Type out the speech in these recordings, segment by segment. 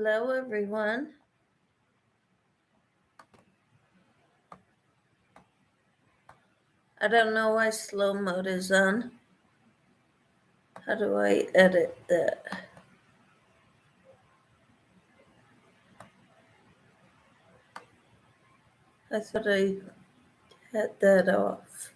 Hello, everyone. I don't know why slow mode is on. How do I edit that? I thought I had that off.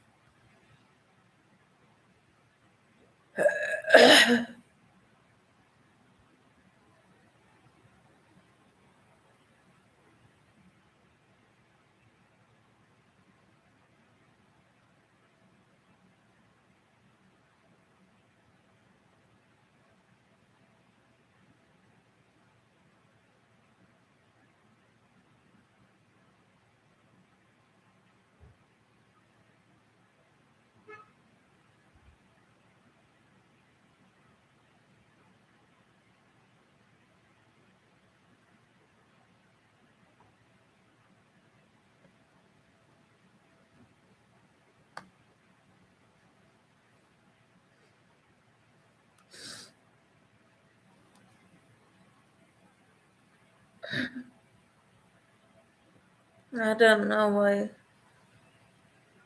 I don't know why.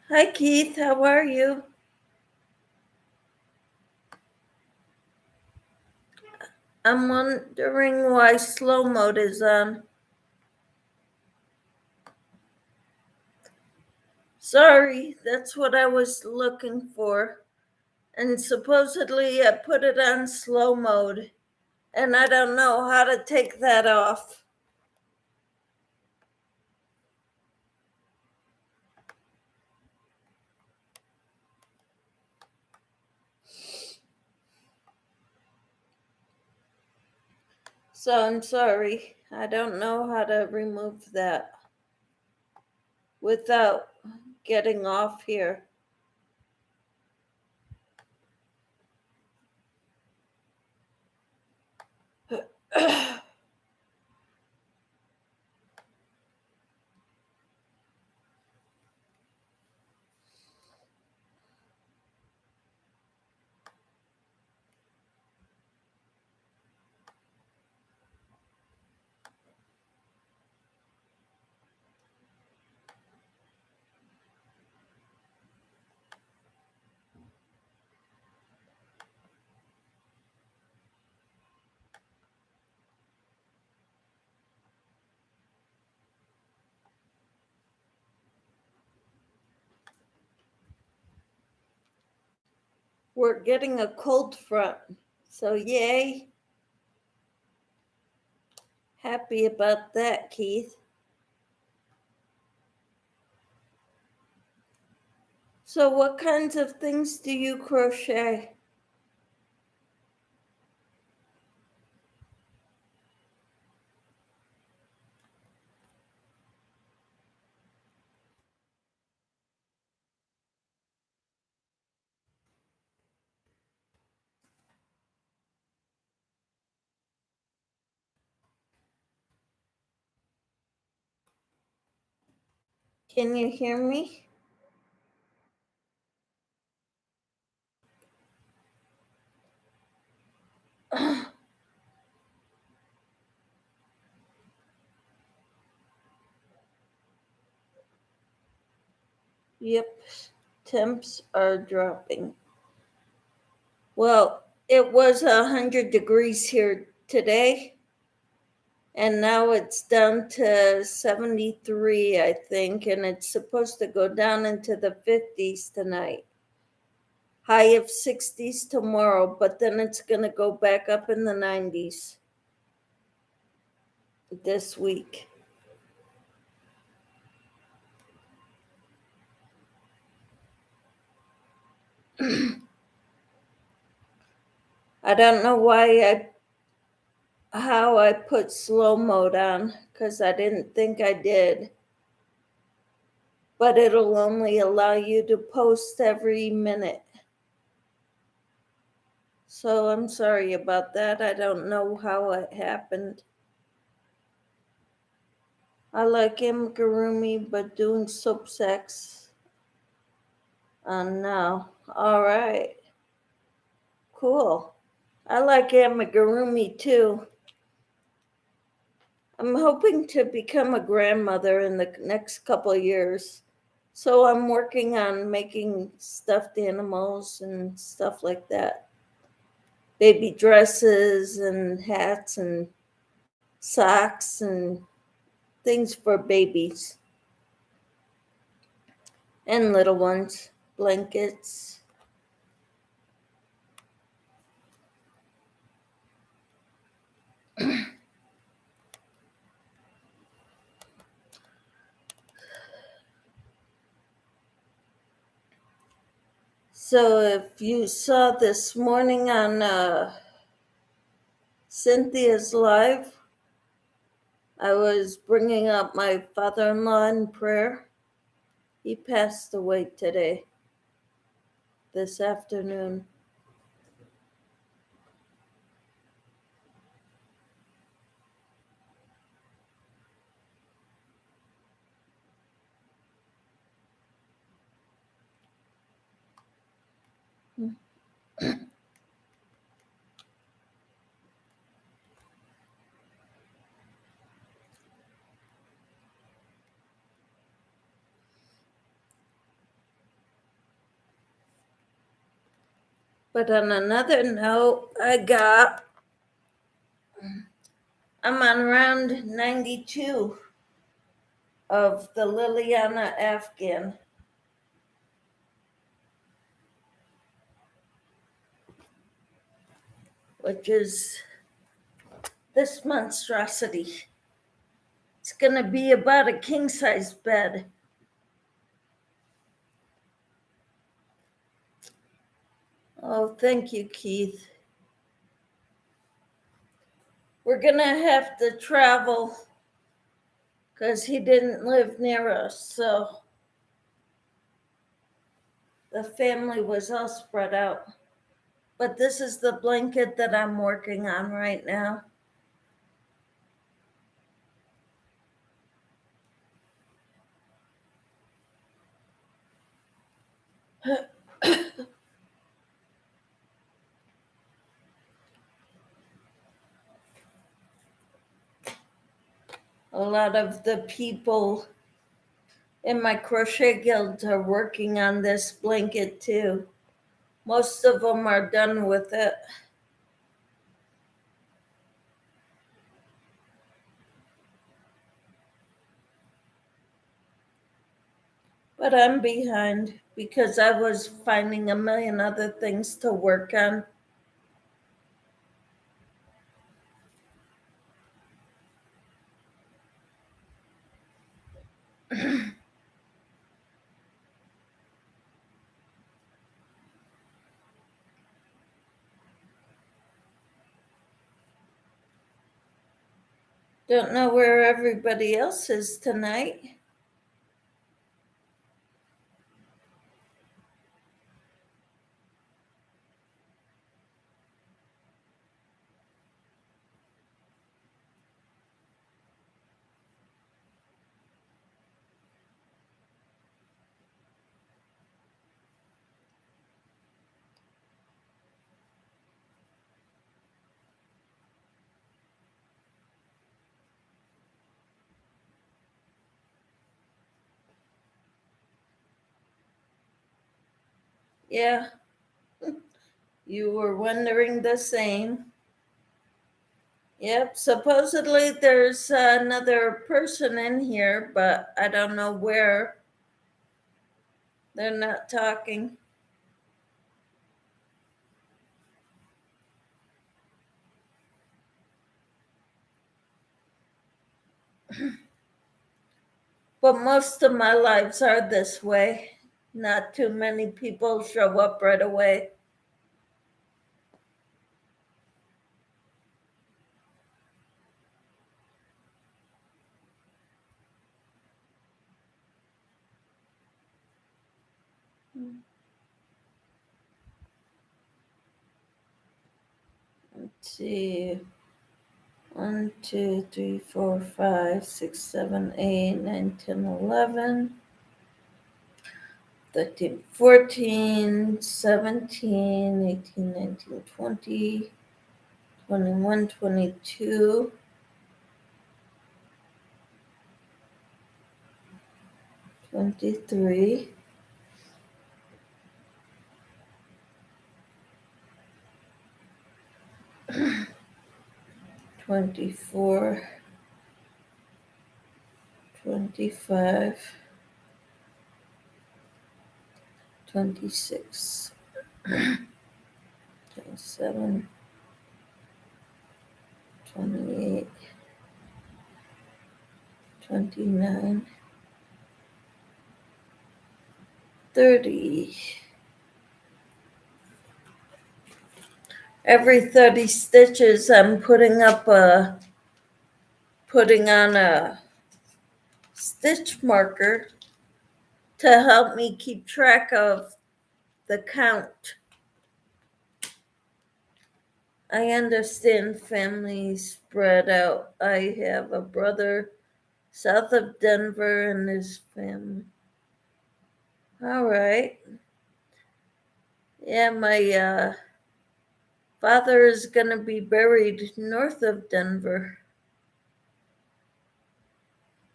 Hi, Keith. How are you? I'm wondering why slow mode is on. Sorry, that's what I was looking for. And supposedly I put it on slow mode, and I don't know how to take that off. So I'm sorry. I don't know how to remove that without getting off here. We're getting a cold front, so yay. Happy about that, Keith. So what kinds of things do you crochet? Can you hear me? Yep, temps are dropping. Well, it was 100 degrees here today, and now it's down to 73, I think, and it's supposed to go down into the 50s tonight. High of 60s tomorrow, but then it's going to go back up in the 90s this week. I don't know how I put slow mode on, because I didn't think I did. But it'll only allow you to post every minute. So I'm sorry about that. I don't know how it happened. I like amigurumi, but doing soap sacks now. All right. Cool. I like amigurumi too. I'm hoping to become a grandmother in the next couple of years. So I'm working on making stuffed animals and stuff like that. Baby dresses and hats and socks and things for babies and little ones, blankets. So if you saw this morning on Cynthia's live, I was bringing up my father-in-law in prayer. He passed away today, this afternoon. But on another note, I'm on round 92 of the Liliana Afghan, which is this monstrosity. It's going to be about a king-size bed. Oh, thank you, Keith. We're going to have to travel because he didn't live near us, so the family was all spread out. But this is the blanket that I'm working on right now. A lot of the people in my crochet guild are working on this blanket too. Most of them are done with it. But I'm behind because I was finding a million other things to work on. Don't know where everybody else is tonight. Yeah, you were wondering the same. Yep, supposedly there's another person in here, but I don't know where. They're not talking. But most of my lives are this way. Not too many people show up right away. Let's see. 1, 2, 3, 4, 5, 6, 7, 8, 9, 10, 11, 13, 14, 17, 18, 19, 20, 21, 22. 23, 24, 25, 26, 27, 28, 29, 30. Every 30 stitches, I'm putting on a stitch marker to help me keep track of the count. I understand families spread out. I have a brother south of Denver and his family. All right. Yeah, my father is going to be buried north of Denver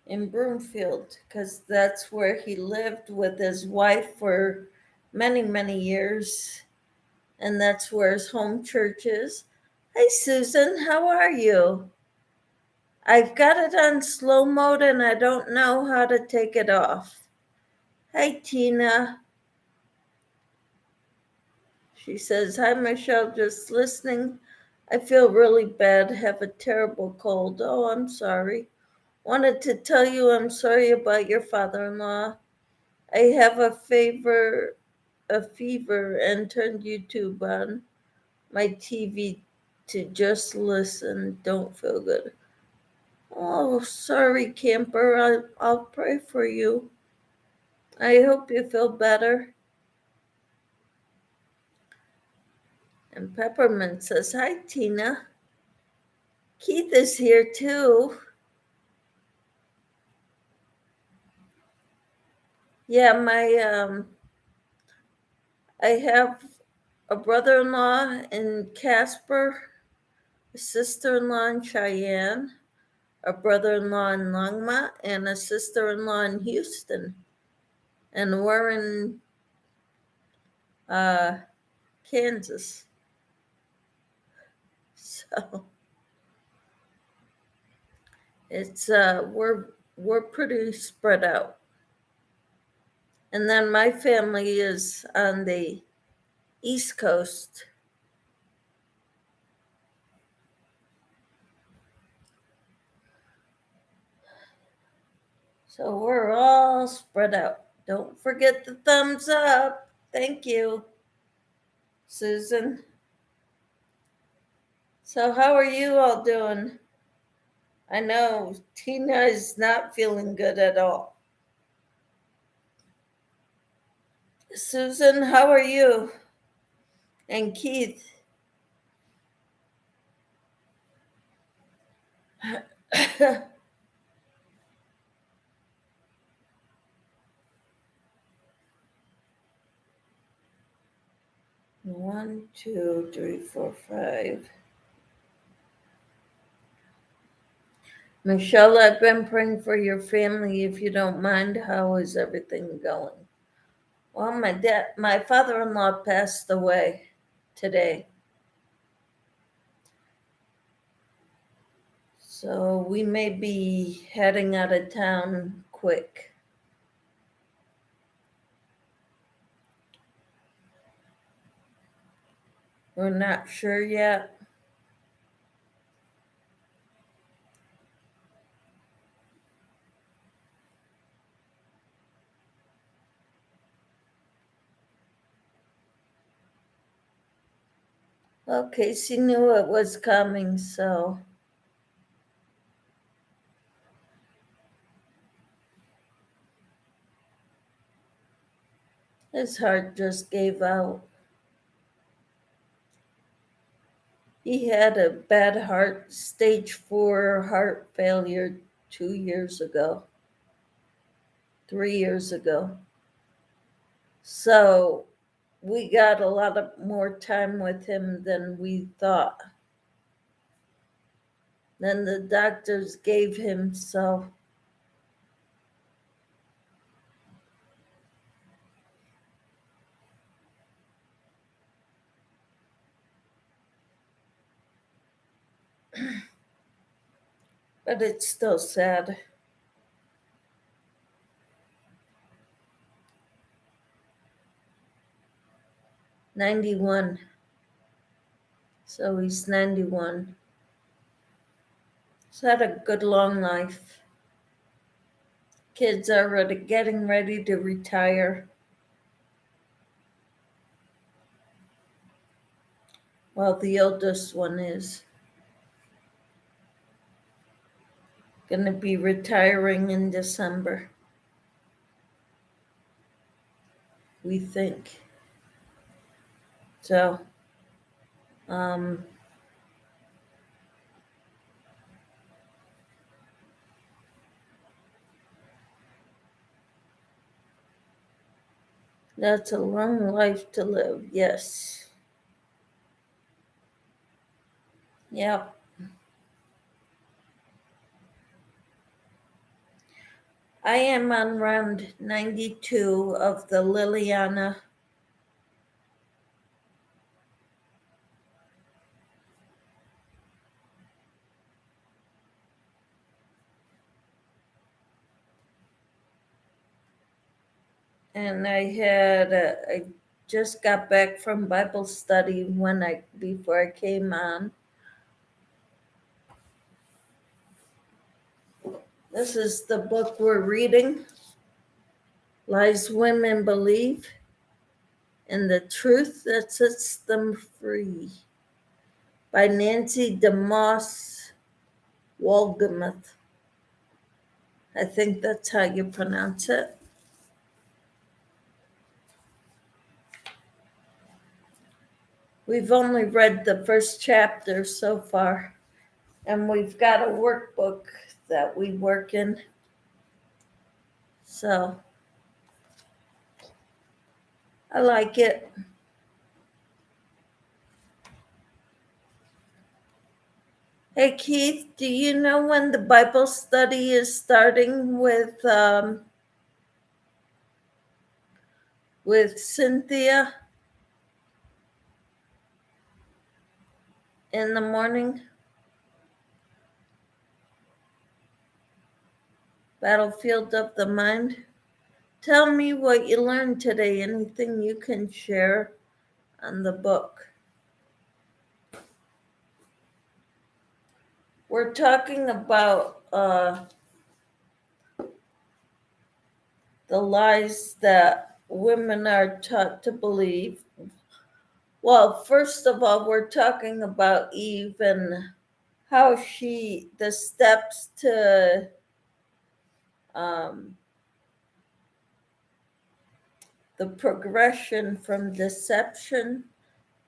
in Broomfield because that's where he lived with his wife for many, many years. And that's where his home church is. Hey, Susan, how are you? I've got it on slow mode and I don't know how to take it off. Hey, Tina. She says, hi, Michelle, just listening. I feel really bad, have a terrible cold. Oh, I'm sorry. Wanted to tell you I'm sorry about your father-in-law. I have a fever, and turned YouTube on my TV to just listen. Don't feel good. Oh, sorry, camper. I'll pray for you. I hope you feel better. And Peppermint says, hi, Tina. Keith is here too. Yeah, I have a brother-in-law in Casper, a sister-in-law in Cheyenne, a brother-in-law in Longmont, and a sister-in-law in Houston. And we're in Kansas. So it's we're pretty spread out. And then my family is on the East Coast. So we're all spread out. Don't forget the thumbs up. Thank you, Susan. So how are you all doing? I know Tina is not feeling good at all. Susan, how are you? And Keith. 1, 2, 3, 4, 5. Michelle, I've been praying for your family. If you don't mind, how is everything going? Well, my father-in-law passed away today. So we may be heading out of town quick. We're not sure yet. Well, Casey knew it was coming, so his heart just gave out. He had a bad stage 4 heart failure 2 years ago, 3 years ago. So we got a lot of more time with him than we thought. Then the doctors gave him But it's still sad. '91. So he's 91. He's had a good long life. Kids are getting ready to retire. Well, the oldest one is going to be retiring in December, we think. So, that's a long life to live, yes. Yep. I am on round 92 of the Liliana. And I just got back from Bible study before I came on. This is the book we're reading, Lies Women Believe in the Truth That Sets Them Free, by Nancy DeMoss Wolgemuth. I think that's how you pronounce it. We've only read the first chapter so far, and we've got a workbook that we work in. So I like it. Hey Keith, do you know when the Bible study is starting with Cynthia in the morning? Battlefield of the Mind. Tell me what you learned today. Anything you can share on the book? We're talking about the lies that women are taught to believe. Well, first of all, we're talking about Eve and how the steps to the progression from deception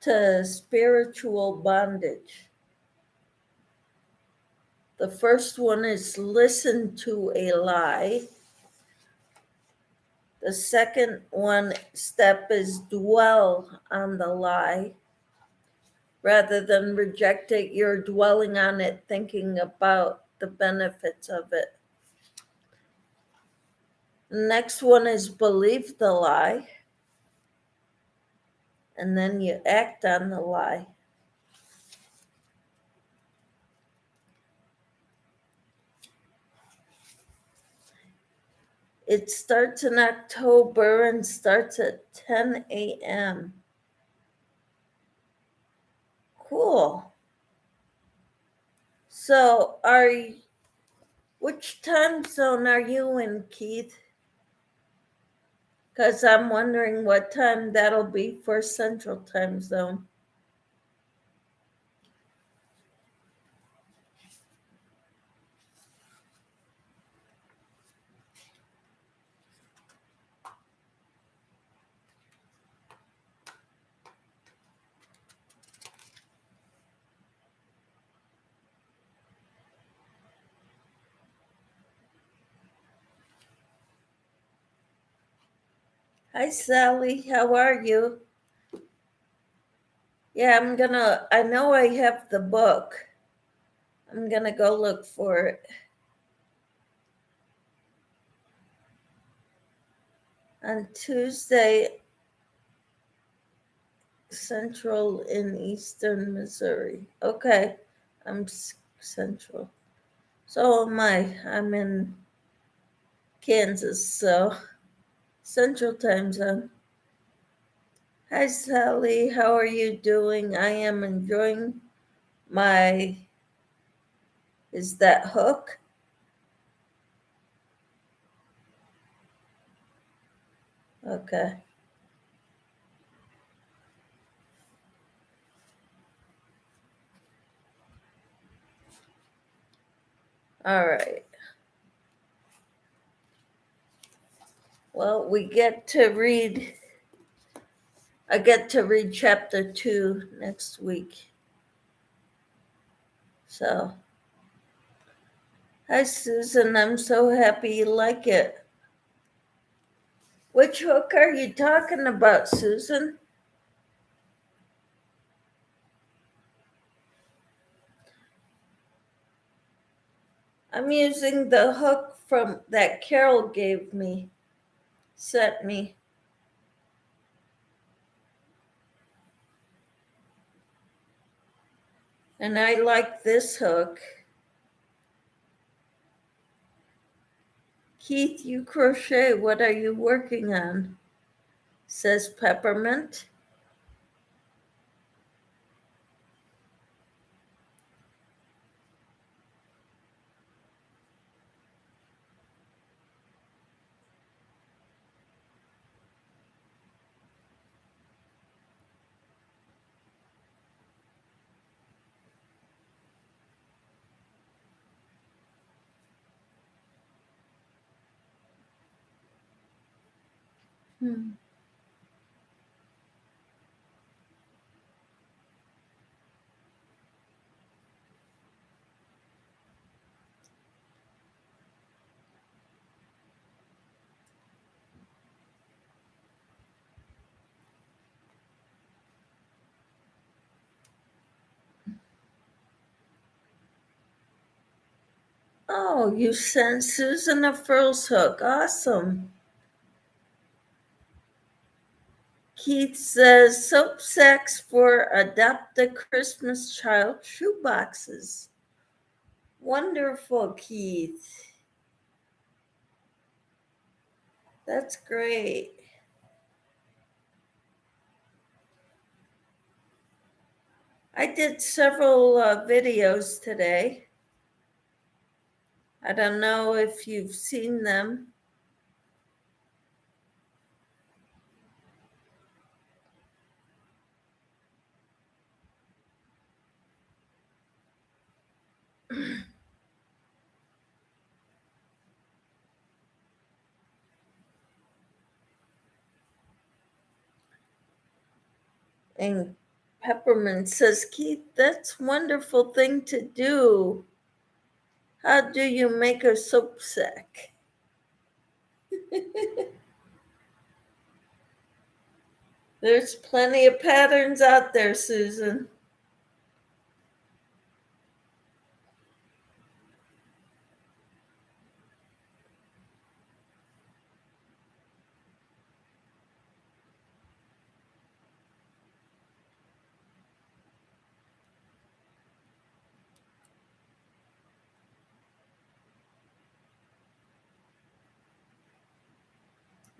to spiritual bondage. The first one is listen to a lie. The second step is dwell on the lie. Rather than reject it, you're dwelling on it, thinking about the benefits of it. The next one is believe the lie. And then you act on the lie. It starts in October and starts at 10 a.m. Cool. So which time zone are you in, Keith? Because I'm wondering what time that'll be for Central Time Zone. Hi, Sally. How are you? Yeah, I know I have the book. I'm going to go look for it. On Tuesday, Central in Eastern Missouri. Okay. I'm Central. So am I. I'm in Kansas, so Central Time Zone. Hi, Sally. How are you doing? I am enjoying my. Is that hook? Okay. All right. Well, we get to read. I get to read chapter 2 next week. So, hi, Susan. I'm so happy you like it. Which hook are you talking about, Susan? I'm using the hook from that Carol sent me. And I like this hook. Keith, you crochet. What are you working on? Says Peppermint. Oh, you sent Susan a frills hook. Awesome. Keith says soap sacks for Adopt a Christmas Child shoeboxes. Wonderful, Keith. That's great. I did several videos today. I don't know if you've seen them. And Peppermint says, Keith, that's a wonderful thing to do. How do you make a soap sack? There's plenty of patterns out there, Susan.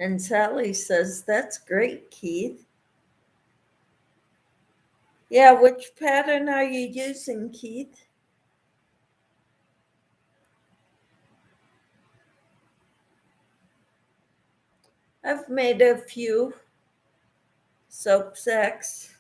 And Sally says, that's great, Keith. Yeah, which pattern are you using, Keith? I've made a few soap sacks.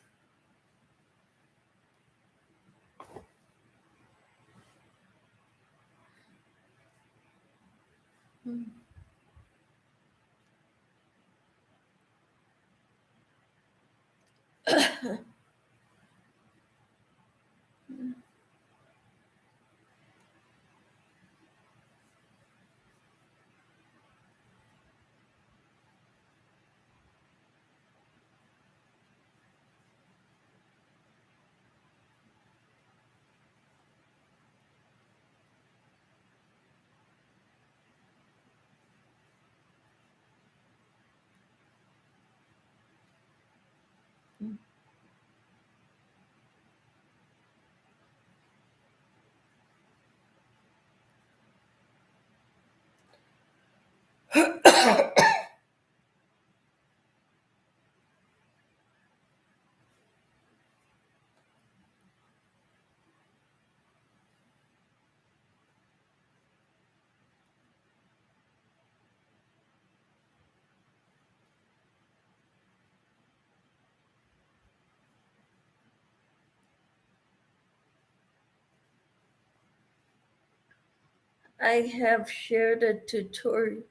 I have shared a tutorial.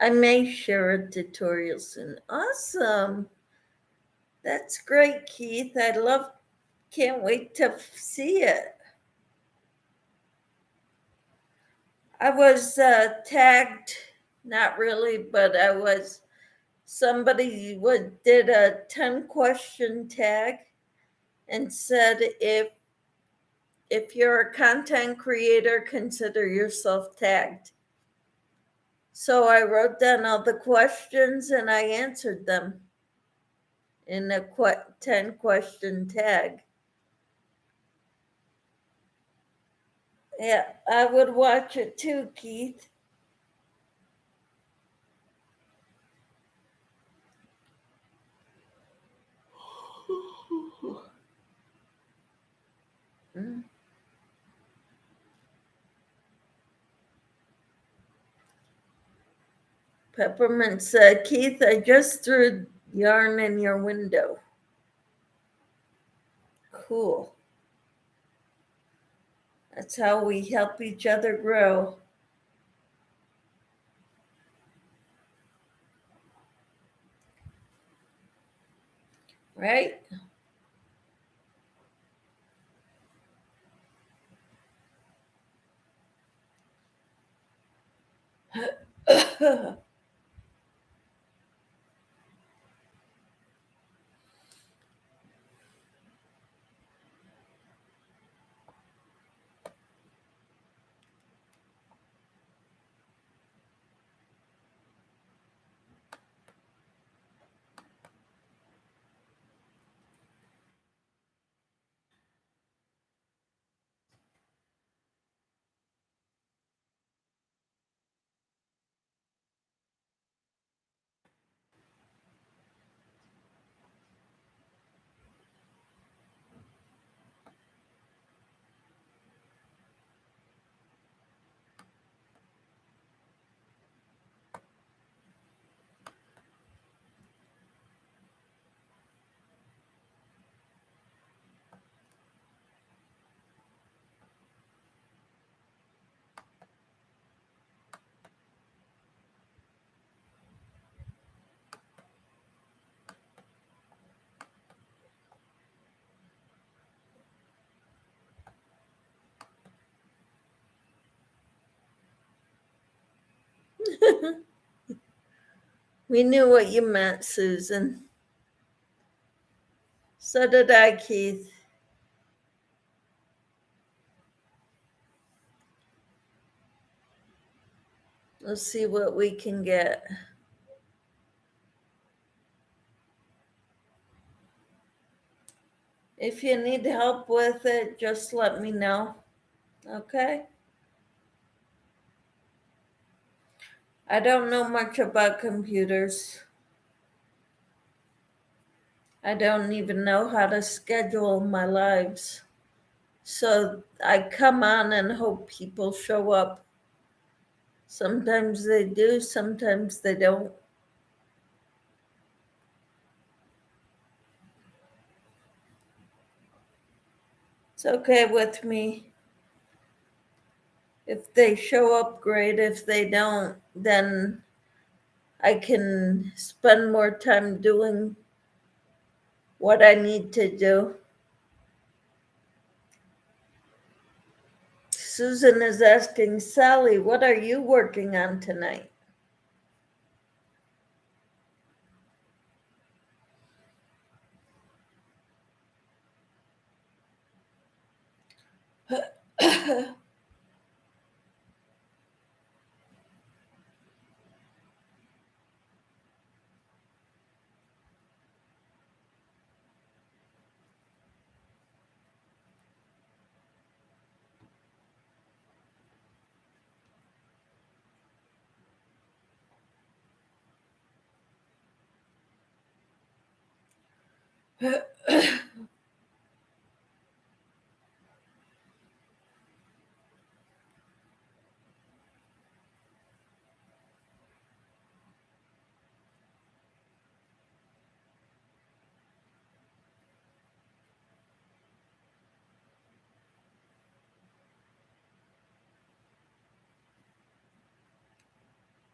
I may share a tutorial soon. Awesome. That's great, Keith. Can't wait to see it. I was tagged, not really, but somebody did a 10-question tag and said if you're a content creator, consider yourself tagged. So I wrote down all the questions and I answered them in a 10-question tag. Yeah, I would watch it too, Keith. Peppermint said, Keith, I just threw yarn in your window. Cool. That's how we help each other grow. Right? We knew what you meant, Susan. So did I, Keith. Let's see what we can get. If you need help with it, just let me know. Okay? I don't know much about computers. I don't even know how to schedule my lives. So I come on and hope people show up. Sometimes they do, sometimes they don't. It's okay with me. If they show up, great. If they don't, then I can spend more time doing what I need to do. Susan is asking, Sally, what are you working on tonight?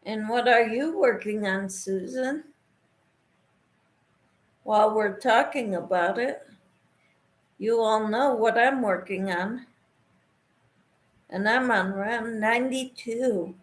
And what are you working on, Susan? While we're talking about it, you all know what I'm working on. And I'm on round 92.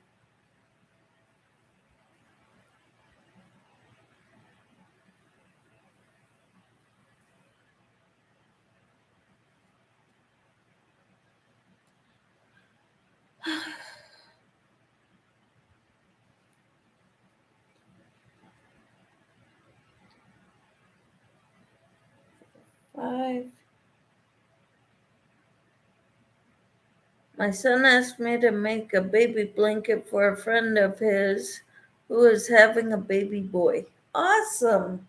Five. My son asked me to make a baby blanket for a friend of his who is having a baby boy. Awesome.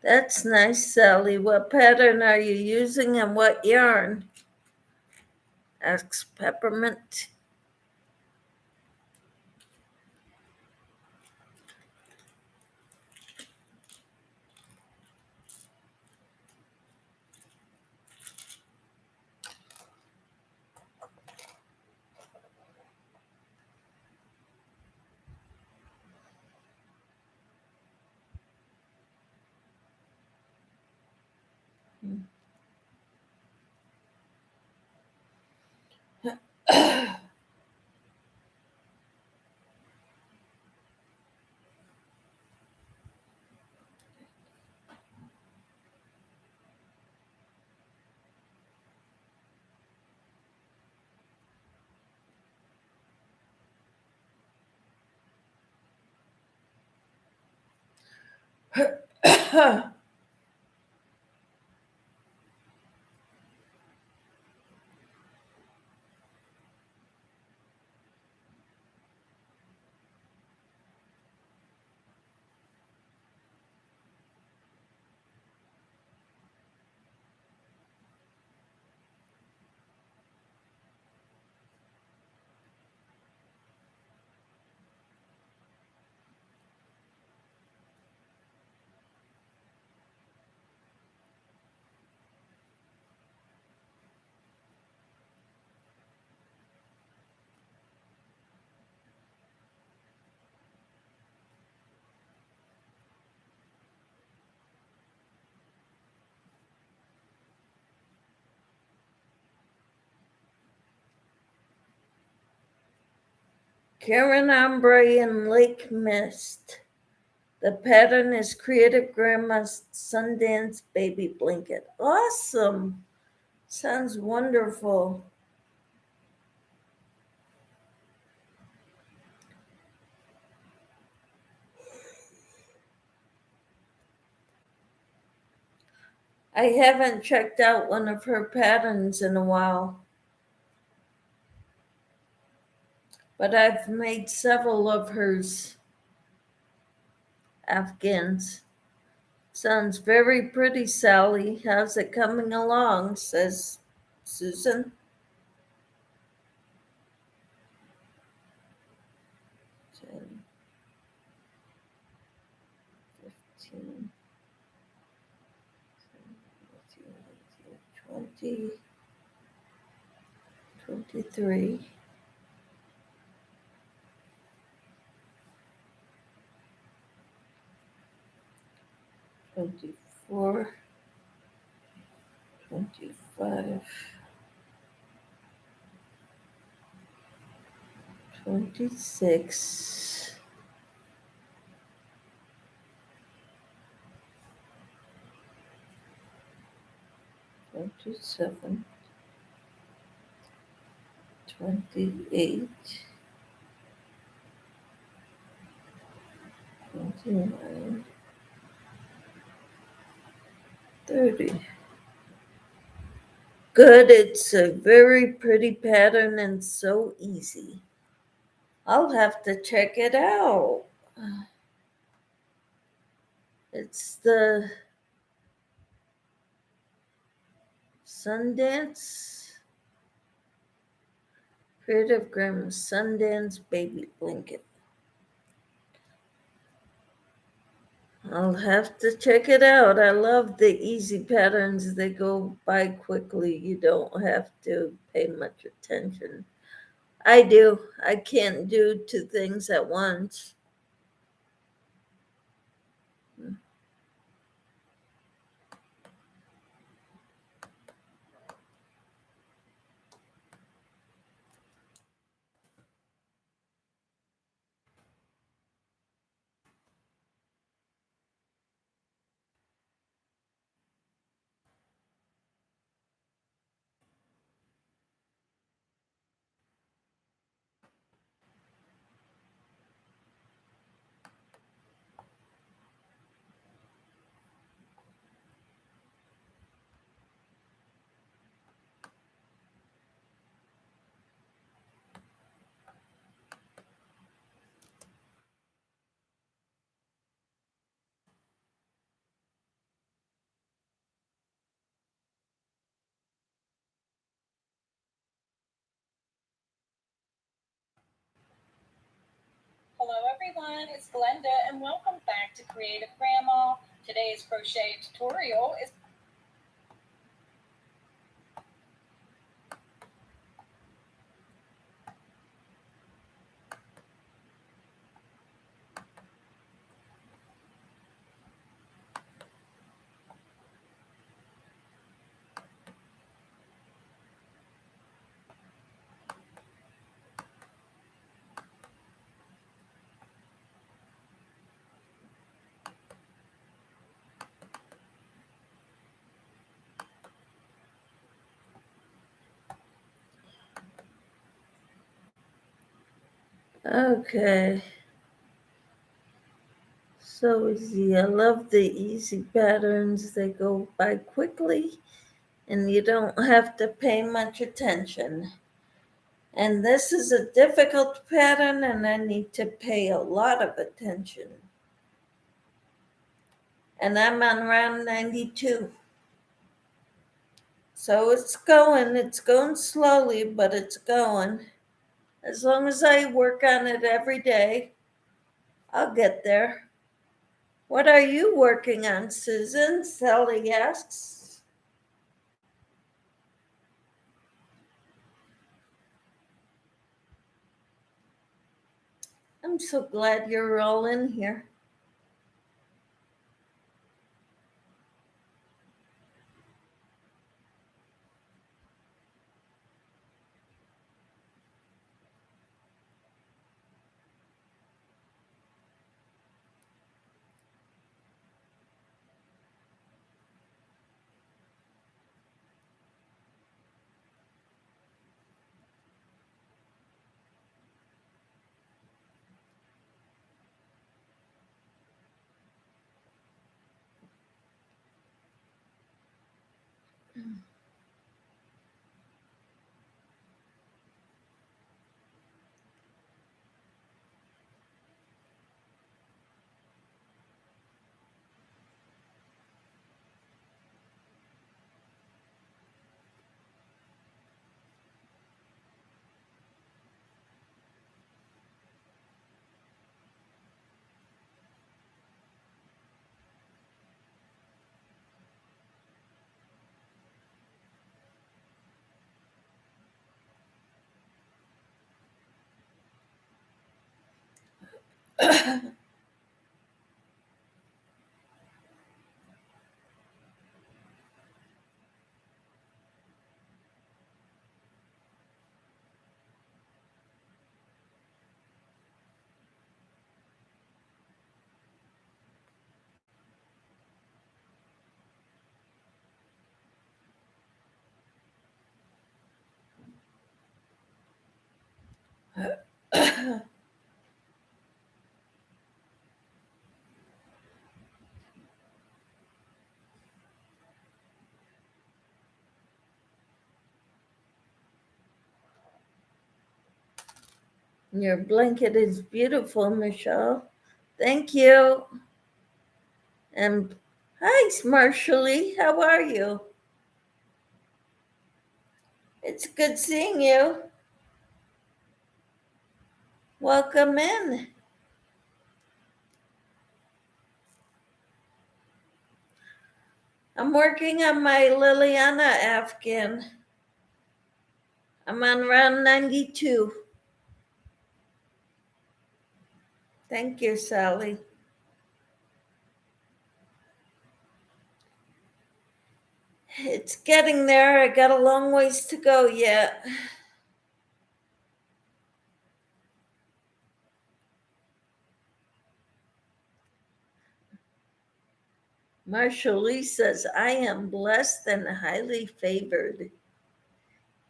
That's nice, Sally. What pattern are you using and what yarn? Asks Peppermint. Karen Ombre in Lake Mist. The pattern is Creative Grandma's Sundance Baby Blanket. Awesome. Sounds wonderful. I haven't checked out one of her patterns in a while, but I've made several of hers Afghans. Sounds very pretty, Sally. How's it coming along? Says Susan. 10, 15, 20, 23, 24, 25, 26, 27, 28, 29, 30. Good, it's a very pretty pattern and so easy. I'll have to check it out. It's the Sundance Creative Grandma Sundance Baby Blanket. I'll have to check it out. I love the easy patterns. They go by quickly. You don't have to pay much attention. I do. I can't do two things at once. Hello everyone, it's Glenda and welcome back to Creative Grandma. Today's crochet tutorial is Okay. So easy. I love the easy patterns. They go by quickly and you don't have to pay much attention. And this is a difficult pattern and I need to pay a lot of attention. And I'm on round 92. So it's going slowly, but it's going. As long as I work on it every day, I'll get there. What are you working on, Susan? Sally asks. I'm so glad you're all in here. Your blanket is beautiful, Michelle. Thank you. And hi, Marshally. How are you? It's good seeing you. Welcome in. I'm working on my Liliana Afghan. I'm on round 92. Thank you, Sally. It's getting there. I got a long ways to go yet. Marshall Lee says, I am blessed and highly favored.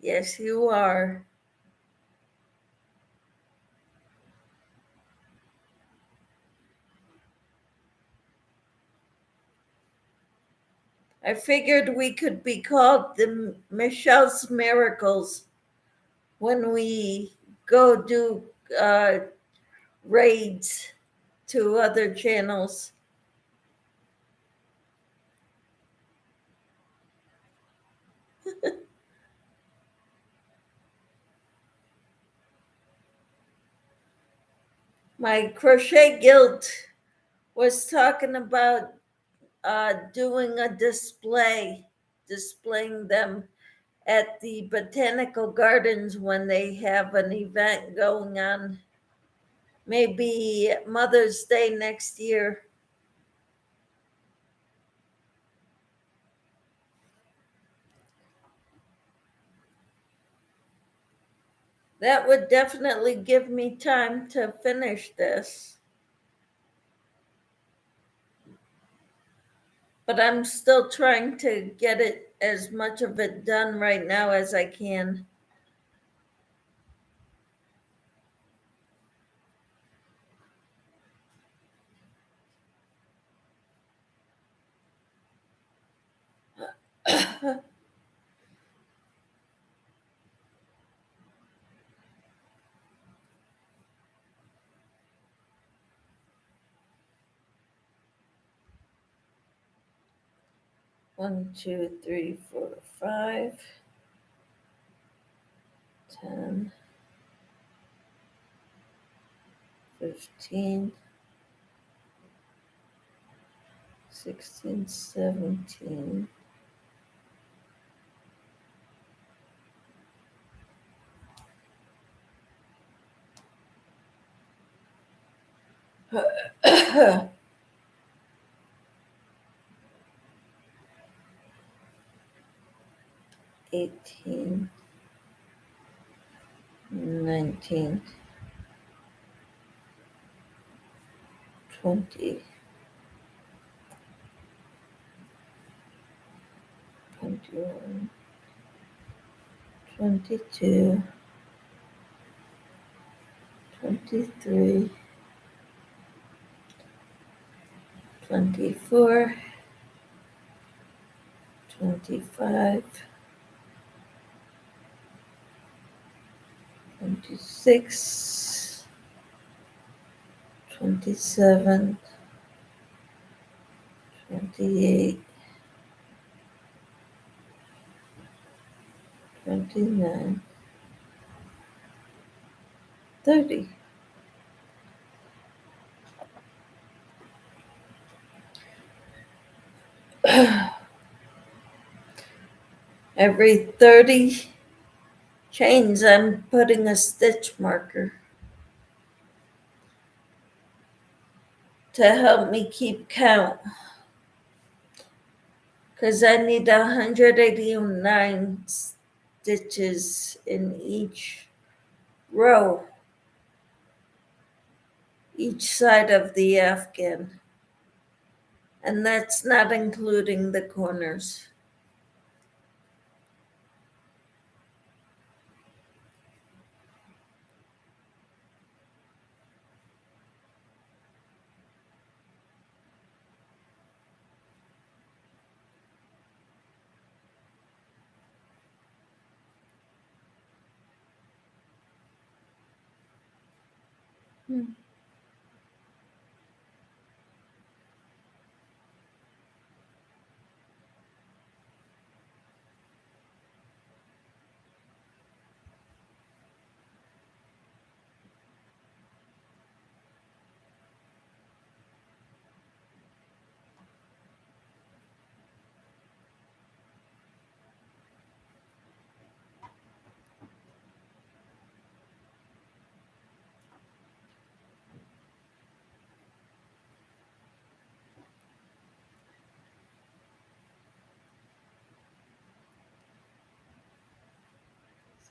Yes, you are. I figured we could be called the Michelle's Miracles when we go do raids to other channels. My crochet guild was talking about doing a displaying them at the botanical gardens when they have an event going on. Maybe Mother's Day next year. That would definitely give me time to finish this. But I'm still trying to get it as much of it done right now as I can. One, two, three, 4, 5, 10, 15, 16, 17. $18, 19, 20, 21, 22, 23, 24, 25, 26, 27, 28, 29, 30. Every 30 chains, I'm putting a stitch marker to help me keep count. Because I need 189 stitches in each row, each side of the afghan. And that's not including the corners.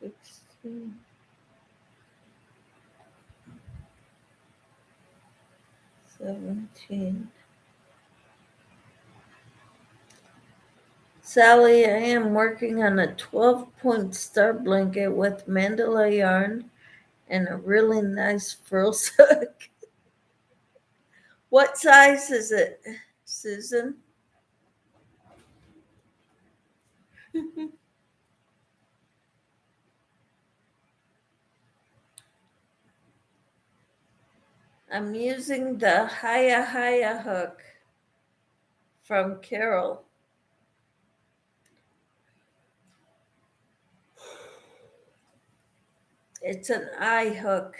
16, 17. Sally, I am working on a 12-point star blanket with mandala yarn and a really nice frill hook. What size is it, Susan? I'm using the Haya Haya hook from Carol. It's an eye hook.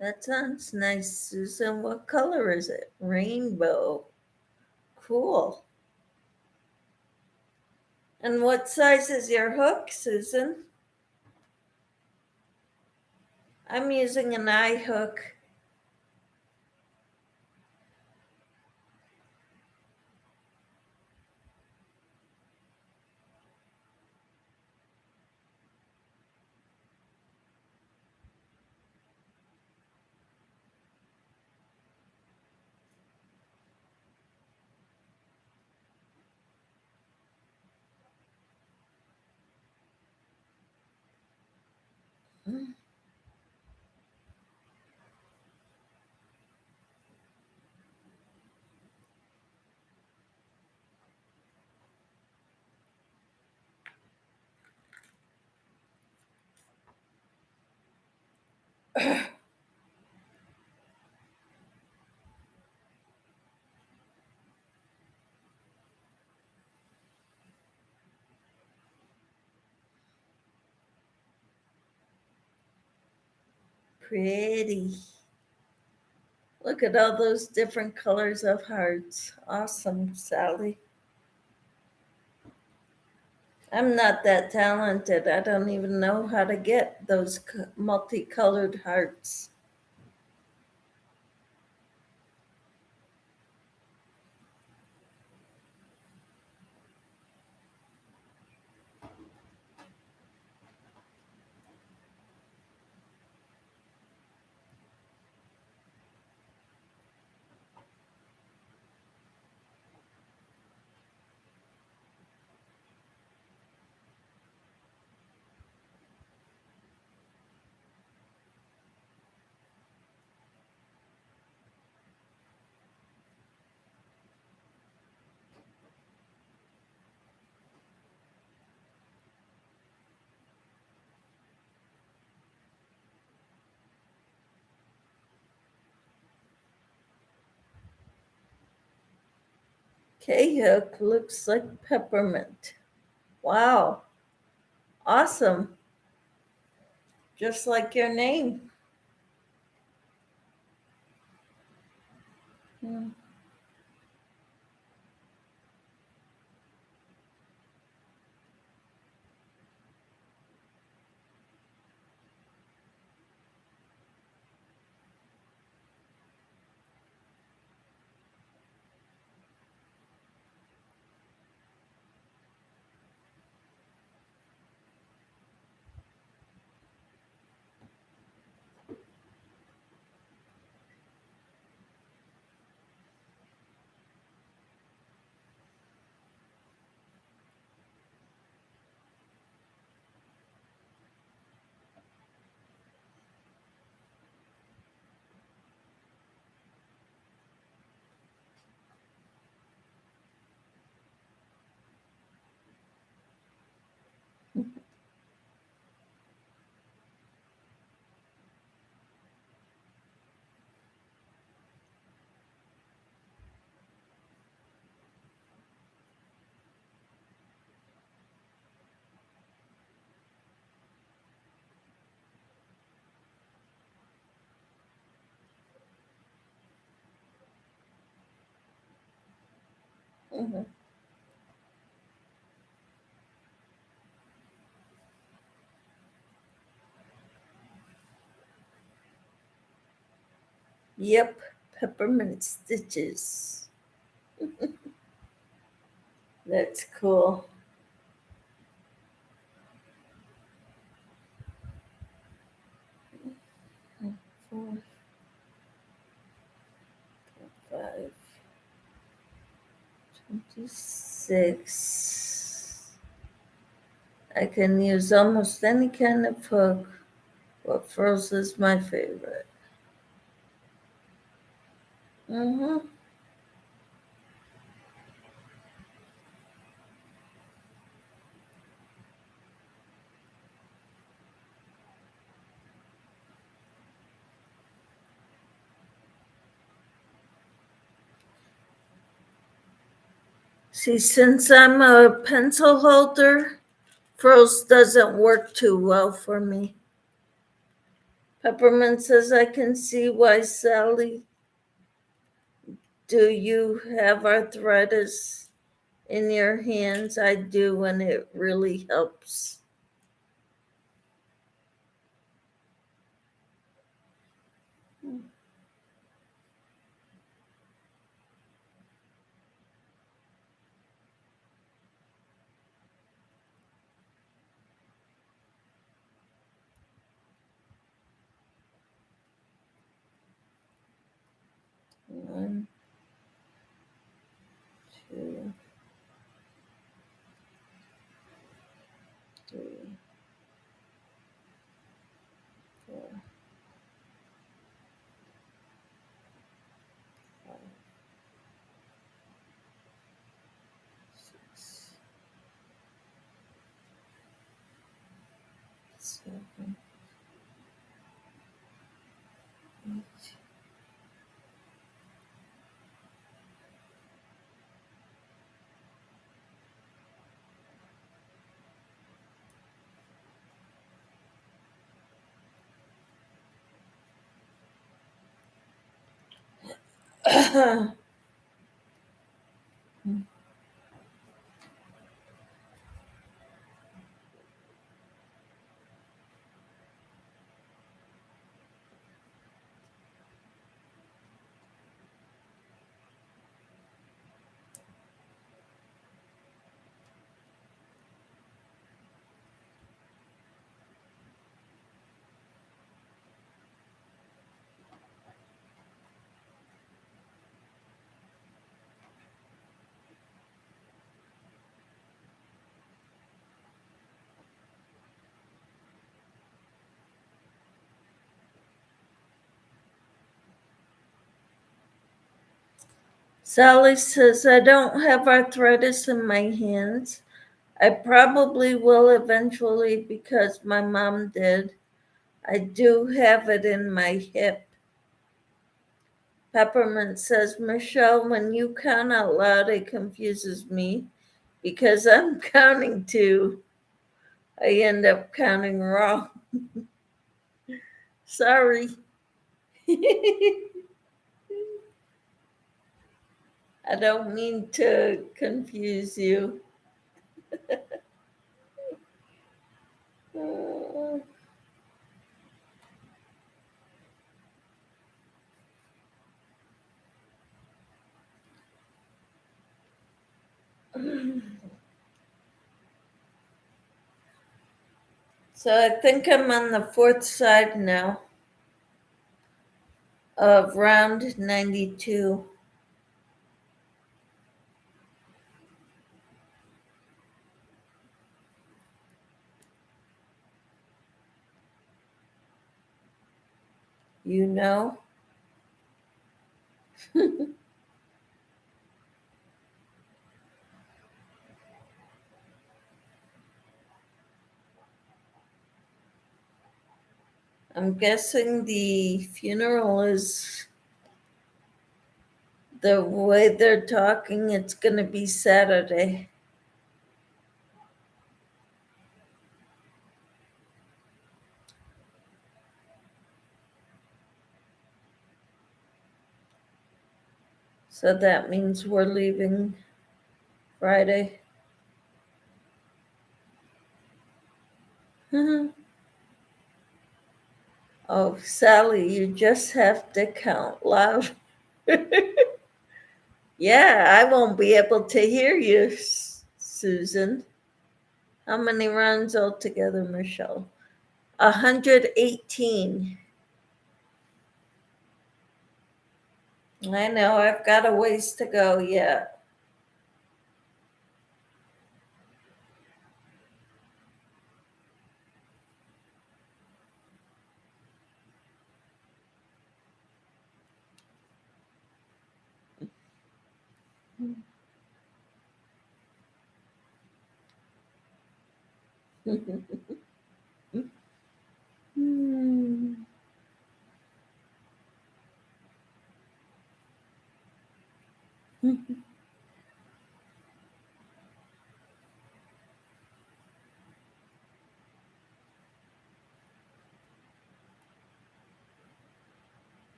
That sounds nice, Susan. What color is it? Rainbow. Cool. And what size is your hook, Susan? I'm using an eye hook. Pretty. Look at all those different colors of hearts. Awesome, Sally. I'm not that talented. I don't even know how to get those multicolored hearts. K-hook looks like peppermint. Wow. Awesome. Just like your name. Hmm. Mhm. Yep, peppermint stitches. That's cool. Four, five, 26. I can use almost any kind of hook, but frills is my favorite. Mm-hmm. See, since I'm a pencil holder, frills doesn't work too well for me. Peppermint says, I can see why, Sally. Do you have arthritis in your hands? I do, and it really helps. One, two, three, four, five, six, seven, 8. Sally says, I don't have arthritis in my hands. I probably will eventually because my mom did. I do have it in my hip. Peppermint says, Michelle, when you count out loud, it confuses me because I'm counting too. I end up counting wrong. Sorry. I don't mean to confuse you. So I think I'm on the fourth side now of round 92. You know? I'm guessing the funeral is the way they're talking, it's going to be Saturday. So that means we're leaving Friday. Oh, Sally, you just have to count loud. Yeah, I won't be able to hear you, Susan. How many rounds altogether, Michelle? 118. I know, I've got a ways to go yet.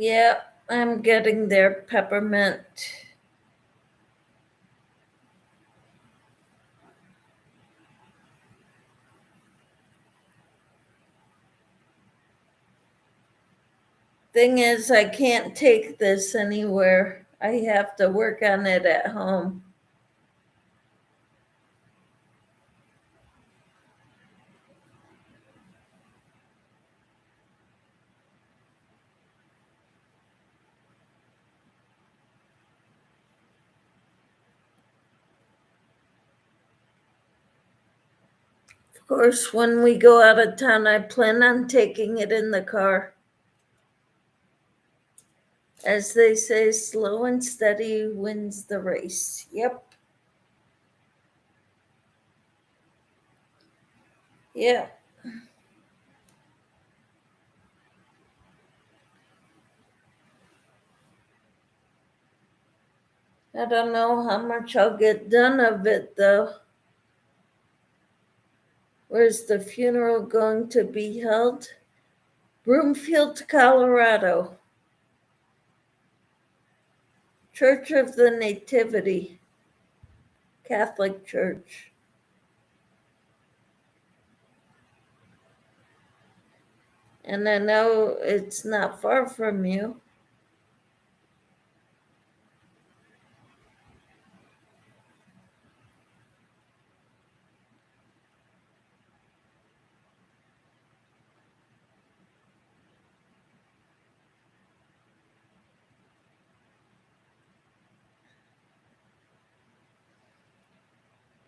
Yeah, I'm getting there, Peppermint. Thing is, I can't take this anywhere. I have to work on it at home. Of course, when we go out of town, I plan on taking it in the car. As they say, slow and steady wins the race. Yep. Yeah. I don't know how much I'll get done of it, though. Where's the funeral going to be held? Broomfield, Colorado. Church of the Nativity, Catholic Church. And I know it's not far from you.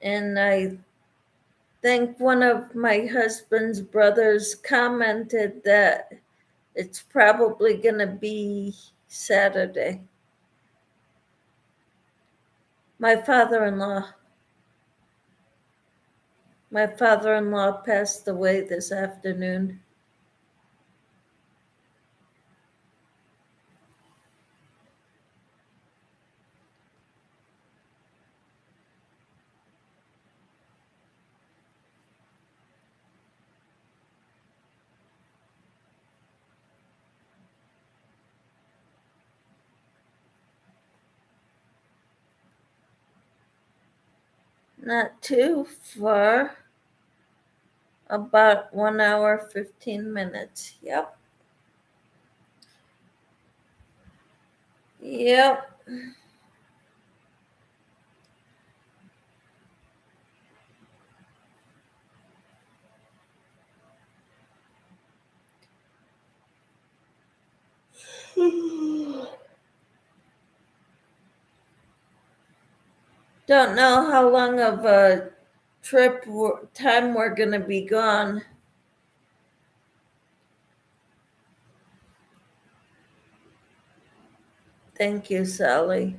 And I think one of my husband's brothers commented that it's probably going to be Saturday. My father-in-law passed away this afternoon. Not too far. About 1 hour, 15 minutes. Yep. Yep. Don't know how long of a time we're going to be gone. Thank you, Sally.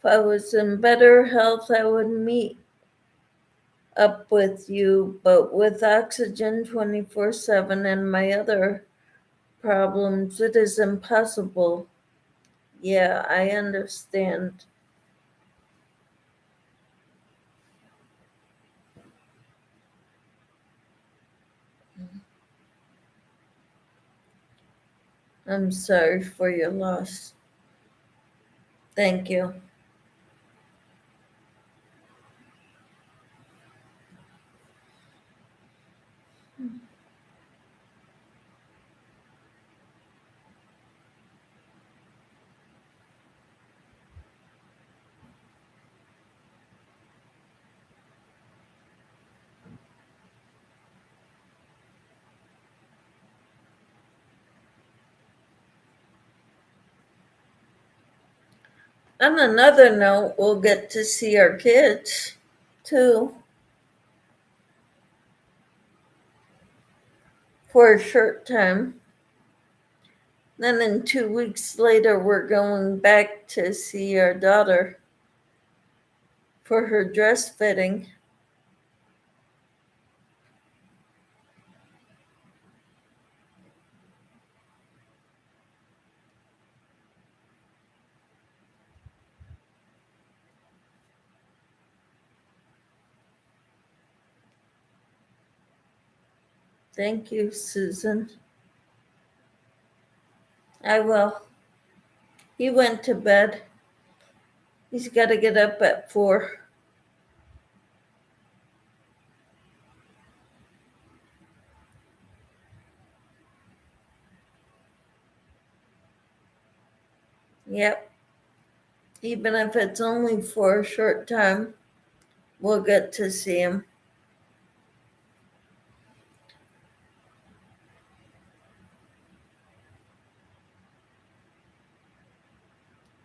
If I was in better health, I would meet up with you, but with oxygen 24/7 and my other problems, it is impossible. Yeah, I understand. I'm sorry for your loss. Thank you. On another note, we'll get to see our kids too for a short time. Then in 2 weeks later, we're going back to see our daughter for her dress fitting. Thank you, Susan. I will. He went to bed. He's got to get up at 4. Yep. Even if it's only for a short time, we'll get to see him.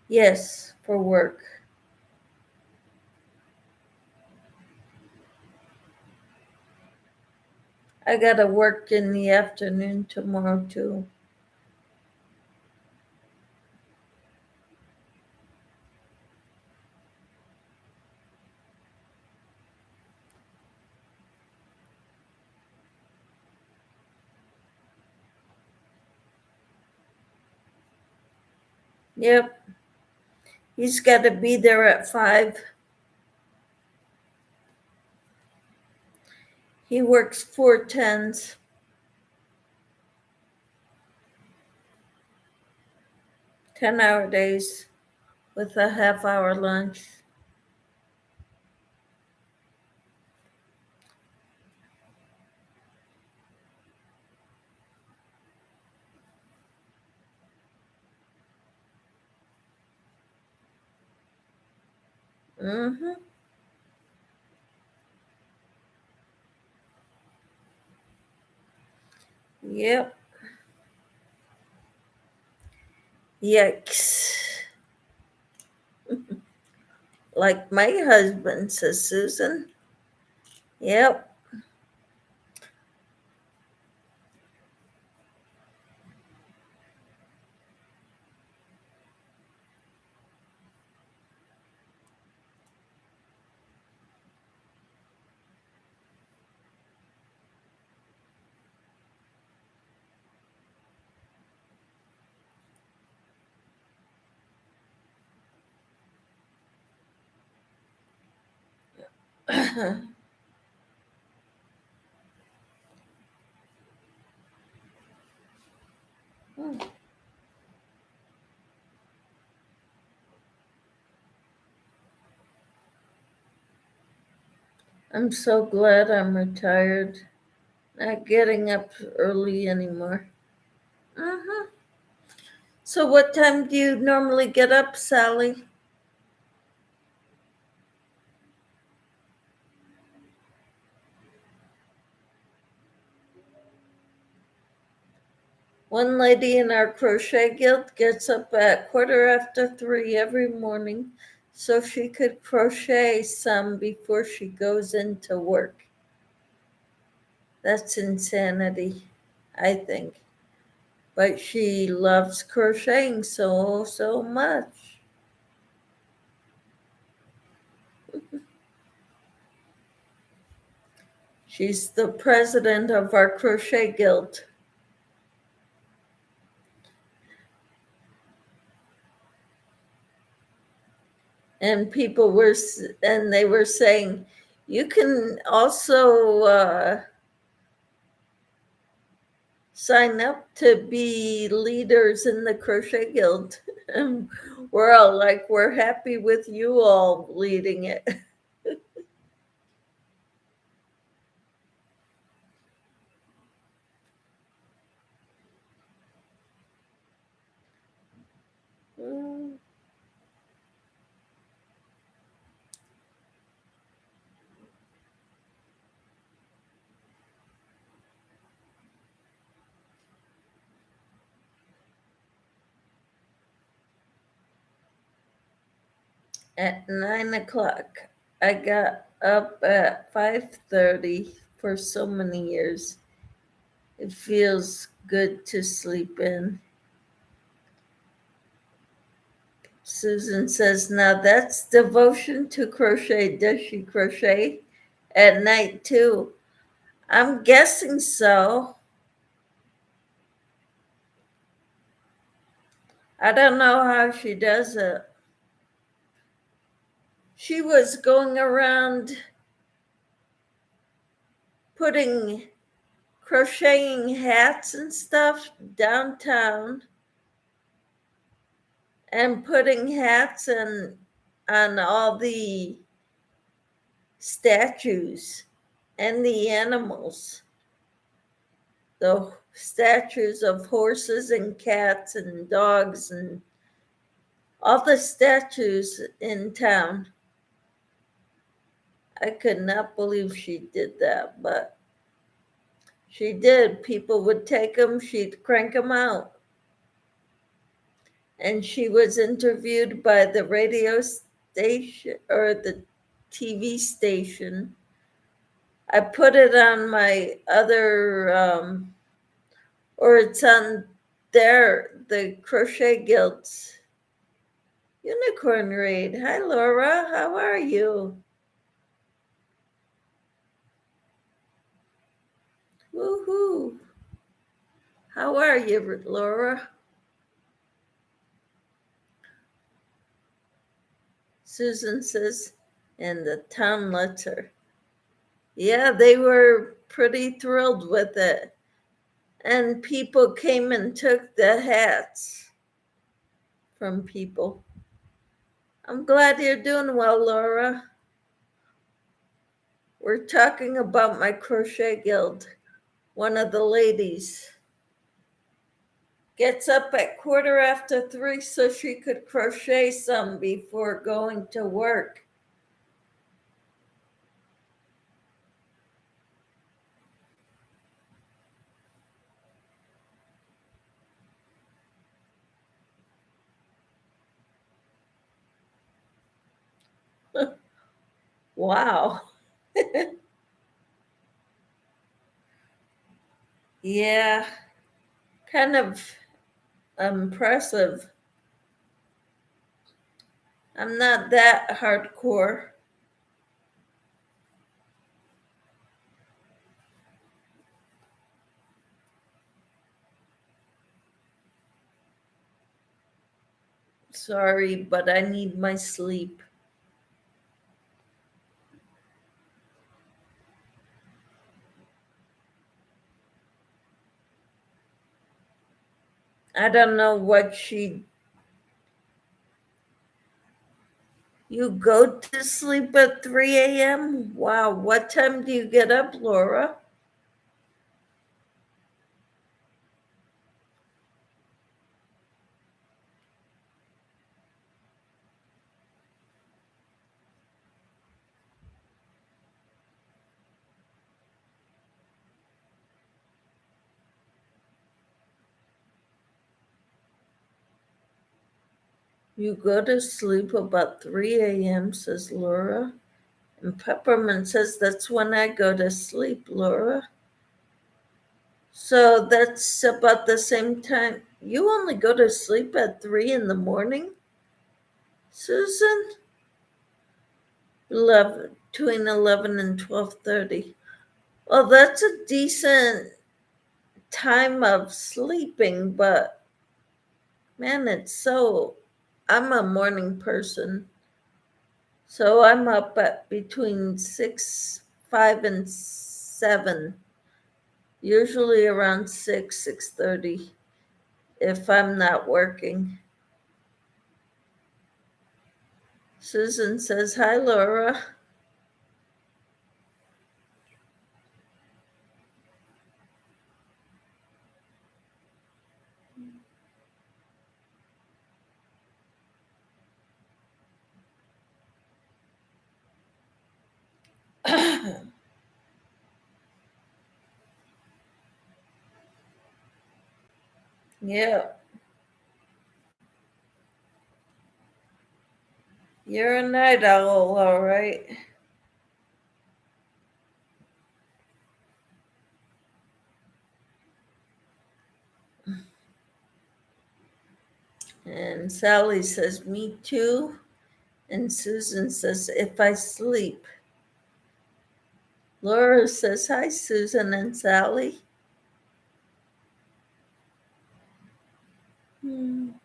Yes, for work. I got to work in the afternoon tomorrow, too. Yep. He's got to be there at 5. He works 4 10s. 10-hour days with a half-hour lunch. Mm-hmm. Yep. Yikes. Like my husband, says Susan. Yep. I'm so glad I'm retired. Not getting up early anymore. Uh-huh. So what time do you normally get up, Sally? One lady in our crochet guild gets up at 3:15 every morning so she could crochet some before she goes into work. That's insanity, I think. But she loves crocheting so much. She's the president of our crochet guild. And they were saying, you can also sign up to be leaders in the crochet guild. And we're all like, we're happy with you all leading it. At 9 o'clock, I got up at 5:30 for so many years. It feels good to sleep in. Susan says, now that's devotion to crochet. Does she crochet at night too? I'm guessing so. I don't know how she does it. She was going around putting crocheting hats and stuff downtown and putting hats on all the statues and the animals. The statues of horses and cats and dogs and all the statues in town. I could not believe she did that, but she did. People would take them, she'd crank them out. And she was interviewed by the radio station or the TV station. I put it on my other, or it's on the Crochet Guild's Unicorn Raid. Hi, Laura. How are you? Woohoo. How are you, Laura? Susan says, and the town lets her. Yeah, they were pretty thrilled with it. And people came and took the hats from people. I'm glad you're doing well, Laura. We're talking about my crochet guild. One of the ladies gets up at 3:15 so she could crochet some before going to work. Wow. Yeah, kind of impressive. I'm not that hardcore. Sorry, but I need my sleep. I don't know what she. You go to sleep at 3 a.m.? Wow, what time do you get up, Laura? You go to sleep about 3 a.m., says Laura. And Peppermint says that's when I go to sleep, Laura. So that's about the same time. You only go to sleep at 3 in the morning, Susan? 11, between 11 and 12:30. Well, that's a decent time of sleeping, but man, I'm a morning person. So I'm up at between 6, 5, and 7, usually around 6:30 if I'm not working. Susan says, hi, Laura. Yeah, you're a night owl, all right. And Sally says, me too. And Susan says, if I sleep. Laura says, hi, Susan and Sally. I'm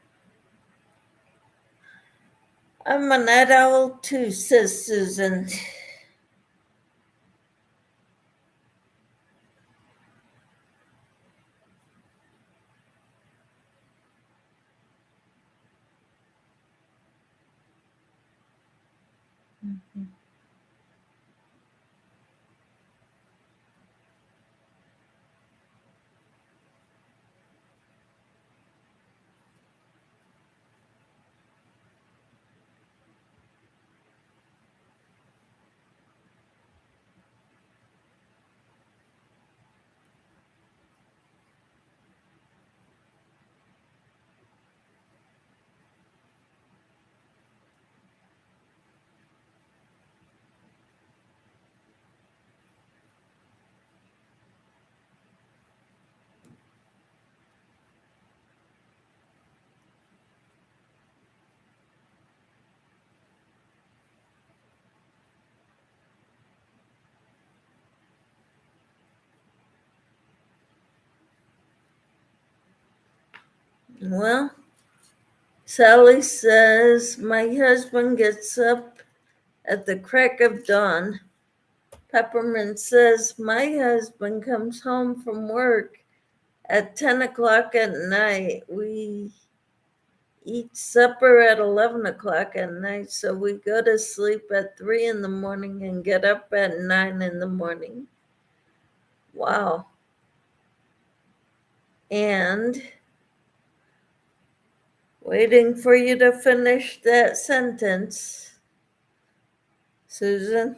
a night owl too, says Susan. Well, Sally says, my husband gets up at the crack of dawn. Peppermint says, my husband comes home from work at 10 o'clock at night. We eat supper at 11 o'clock at night. So we go to sleep at 3 in the morning and get up at 9 in the morning. Wow. And waiting for you to finish that sentence, Susan.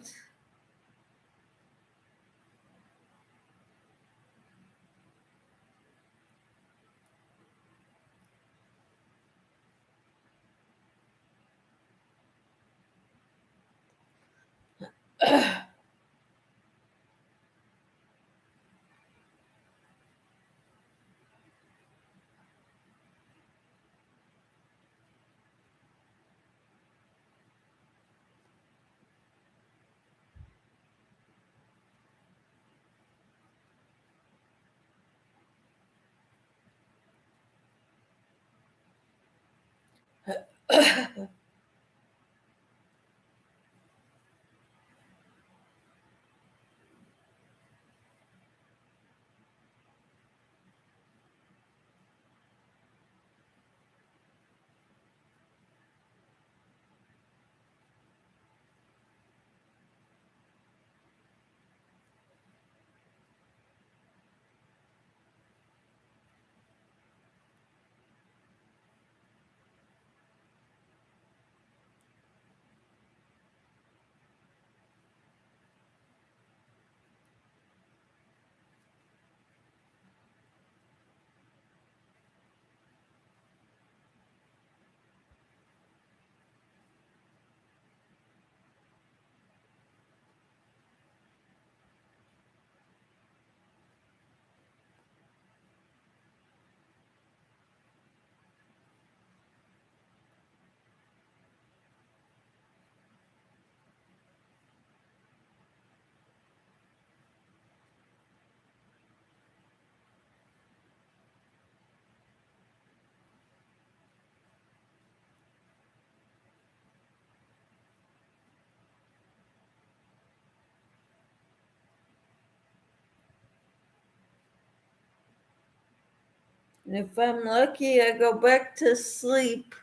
If I'm lucky, I go back to sleep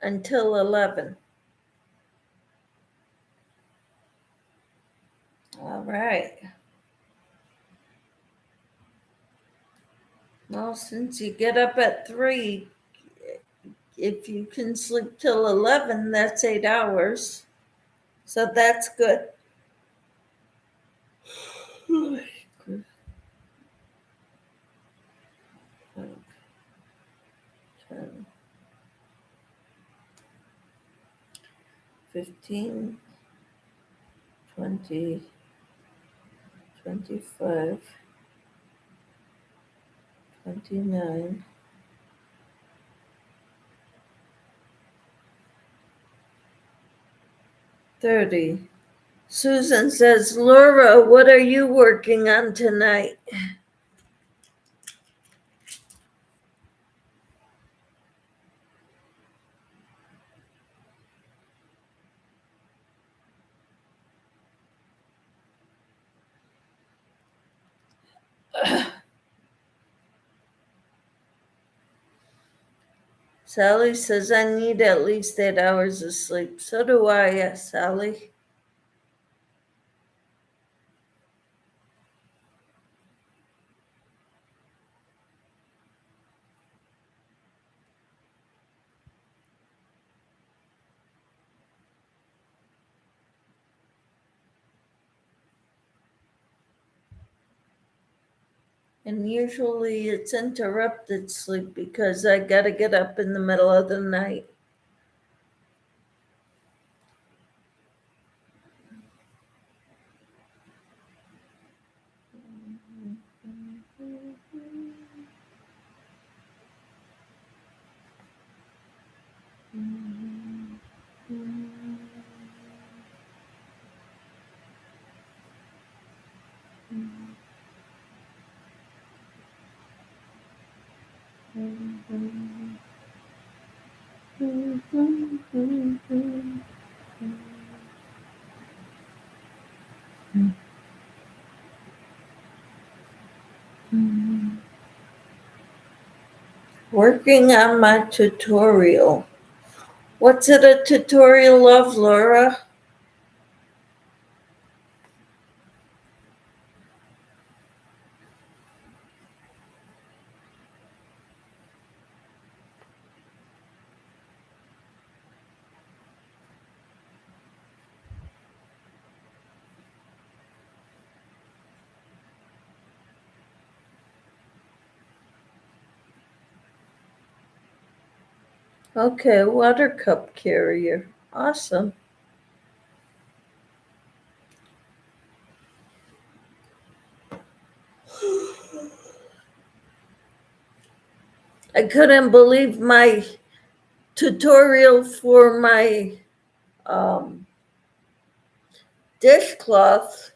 until 11. All right. Well, since you get up at 3, if you can sleep till 11, that's 8 hours. So that's good. 10, 15, 20, 25, 29, 30. Susan says, Laura, what are you working on tonight? Sally says, I need at least 8 hours of sleep. So do I, yes, Sally. And usually it's interrupted sleep because I got to get up in the middle of the night. Working on my tutorial. What's it a tutorial of, Laura? Okay, water cup carrier. Awesome. I couldn't believe my tutorial for my dishcloth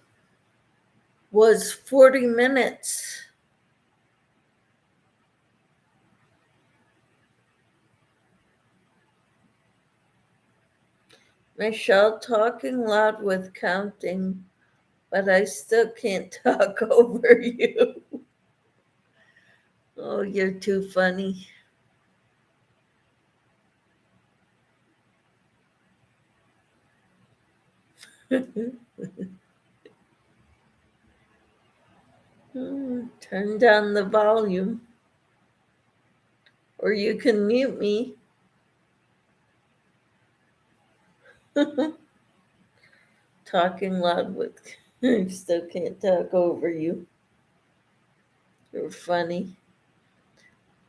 was 40 minutes. Michelle, talking loud with counting, but I still can't talk over you. Oh, you're too funny. Turn down the volume, or you can mute me. Talking loud with, I still can't talk over you. You're funny.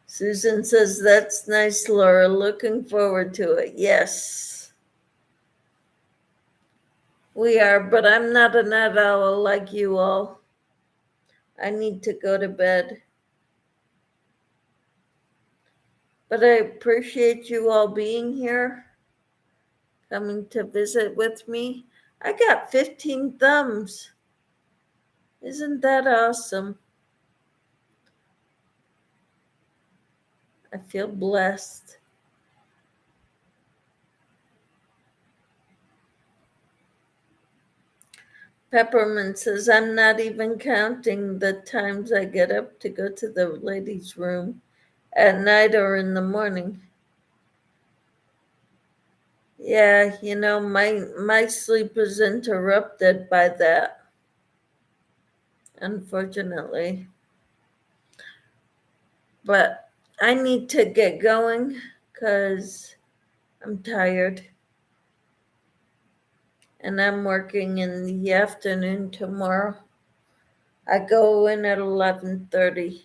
Susan says, that's nice, Laura. Looking forward to it. Yes, we are, but I'm not a night owl like you all. I need to go to bed. But I appreciate you all being here, coming to visit with me. I got 15 thumbs. Isn't that awesome? I feel blessed. Peppermint says, I'm not even counting the times I get up to go to the ladies' room at night or in the morning. Yeah, you know, my sleep is interrupted by that, unfortunately. But I need to get going because I'm tired. And I'm working in the afternoon tomorrow. I go in at 11:30.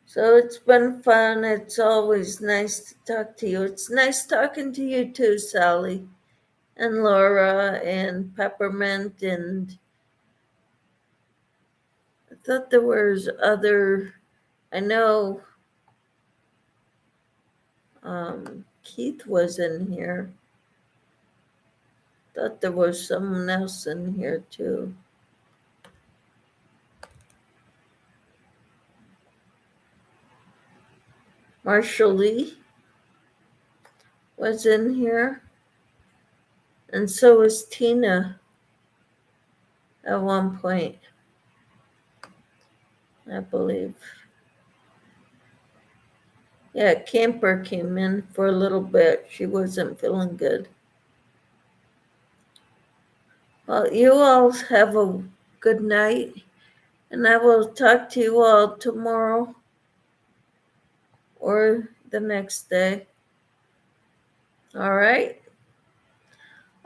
So it's been fun. It's always nice to talk to you. It's nice talking to you too, Sally, and Laura, and Peppermint, and I thought there was other, I know Keith was in here. Thought there was someone else in here too. Marshall Lee was in here. And so was Tina at one point, I believe. Yeah, Camper came in for a little bit. She wasn't feeling good. Well, you all have a good night, and I will talk to you all tomorrow or the next day. All right?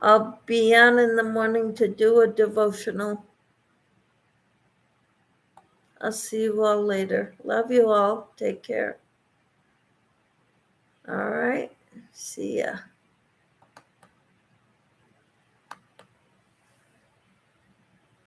I'll be on in the morning to do a devotional. I'll see you all later. Love you all. Take care. All right. See ya.